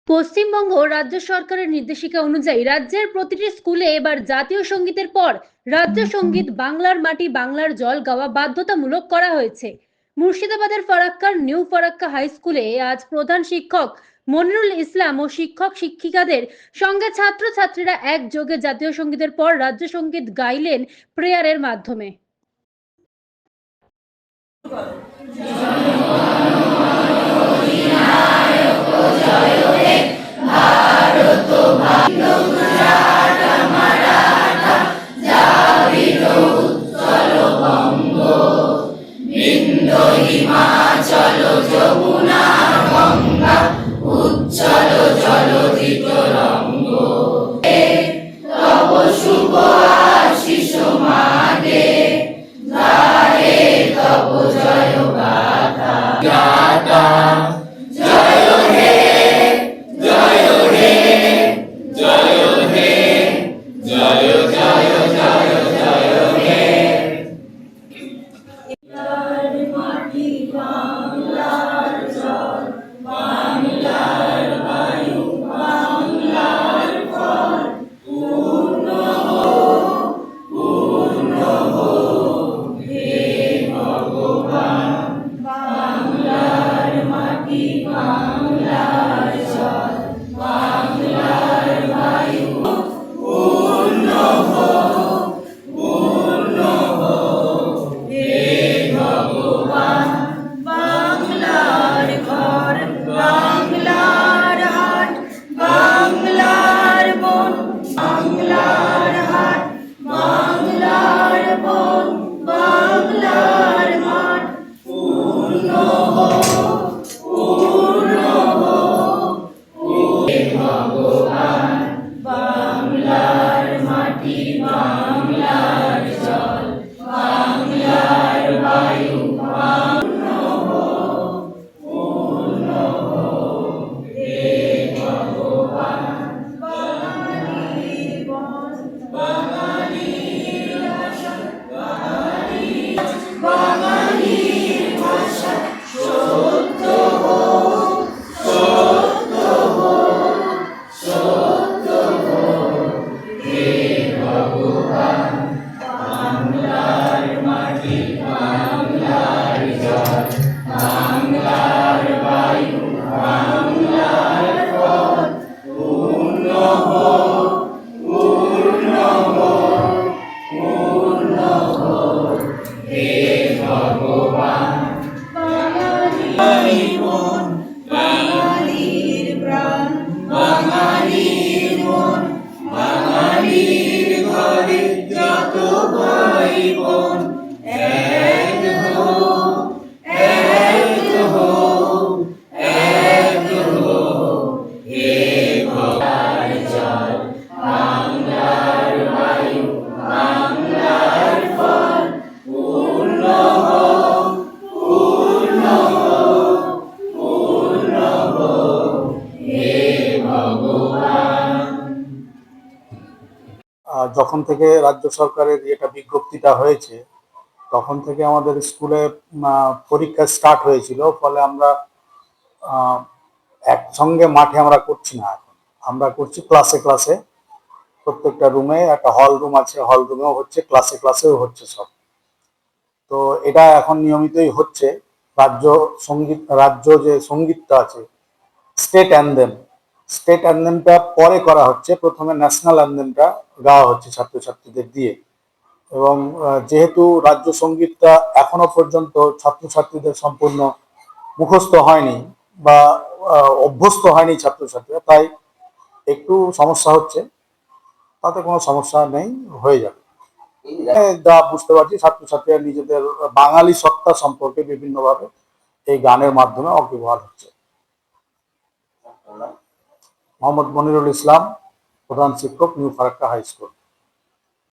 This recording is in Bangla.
পশ্চিমবঙ্গ রাজ্য সরকারের নির্দেশিকা অনুযায়ী রাজ্যের প্রতিটি স্কুলে এবার জাতীয় সঙ্গীতের পর রাজ্য সঙ্গীত বাংলার মাটি বাংলার জল গাওয়া বাধ্যতামূলক করা হয়েছে। মুর্শিদাবাদের ফারাক্কার নিউ ফারাক্কা হাই স্কুলে আজ প্রধান শিক্ষক মনিরুল ইসলাম ও শিক্ষক শিক্ষিকাদের সঙ্গে ছাত্রছাত্রীরা একযোগে জাতীয় সঙ্গীতের পর রাজ্য সঙ্গীত গাইলেন প্রেয়ারের মাধ্যমে। হিমাচল যমুনা গঙ্গা উচ্ছল জলধি তরঙ্গ তব শুভ আশিস মাগে গায়ে তব জয় গাথা গাথা জয় হে জয় হে জয় হে জয় জয় জয় জয় হে। মাটি বাংলার জল বাংলার বায়ু বাংলার ফল পূর্ণ হোক পূর্ণ হোক হে ভগবান। বাংলার মাটি বাংলার জল বাংলার বায়ু পূর্ণ হোক পূর্ণ হোক হে ভগবান। বাংলার ঘর বাংলার হাট বাংলার বন বাংলার হাট বাংলার বন বাংলার মাঠ পূর্ণ হোক পূর্ণ হোক হে ভগবান। বাংলার মাটি বাংলার জল বাংলার বায়ু পূর্ণ হোক পূর্ণ হোক হে ভগবান। বাঙালির বন বাঙালির ভাষা বাঙালির ভাষা সত্য হোক সত্য হোক সত্য হোক হে ভগবান। বাংলার মাটি বাংলার জল বাংলার বায়ু বাংলার ফল পূর্ণ হোক পূর্ণ হোক পূর্ণ হোক হে ভগবান। বাঙালির মন বাঙালির প্রাণ বাঙালির মন বাঙালির ঘরে যত ভাই বোন এক হোক এক হোক এক হোক হে ভগবান। জল বাংলার বায়ু বাংলার ফল পূর্ণ হোক পূর্ণ হোক পূর্ণ হোক হে ভগবান। যখন থেকে রাজ্য সরকারের এটা বিজ্ঞপ্তিটা হয়েছে তখন থেকে আমাদের স্কুলে পরীক্ষা স্টার্ট হয়েছিল, ফলে আমরা একসঙ্গে মাঠে আমরা করছি না, এখন আমরা করছি ক্লাসে ক্লাসে। প্রত্যেকটা রুমে একটা হল রুম আছে, হল রুমেও হচ্ছে, ক্লাসে ক্লাসেও হচ্ছে সব। তো এটা এখন নিয়মিতই হচ্ছে। রাজ্য যে সঙ্গীতটা আছে, স্টেট অ্যানথেমটা পরে করা হচ্ছে, প্রথমে ন্যাশনাল অ্যানথেমটা গাওয়া হচ্ছে ছাত্রছাত্রীদের দিয়ে। এবং যেহেতু রাজ্য সঙ্গীতটা এখনো পর্যন্ত ছাত্রছাত্রীদের সম্পূর্ণ মুখস্থ হয়নি বা অভ্যস্ত হয়নি ছাত্রছাত্রীরা, তাই একটু সমস্যা হচ্ছে। তাতে কোনো সমস্যা নেই, হয়ে যাবে। যা বুঝতে পারছি, ছাত্রছাত্রীরা নিজেদের বাঙালি সত্তা সম্পর্কে বিভিন্নভাবে এই গানের মাধ্যমে অগ্রসর হচ্ছে। মোহাম্মদ মনিরুল ইসলাম, প্রধান শিক্ষক, নিউ ফারাক্কা হাই স্কুল।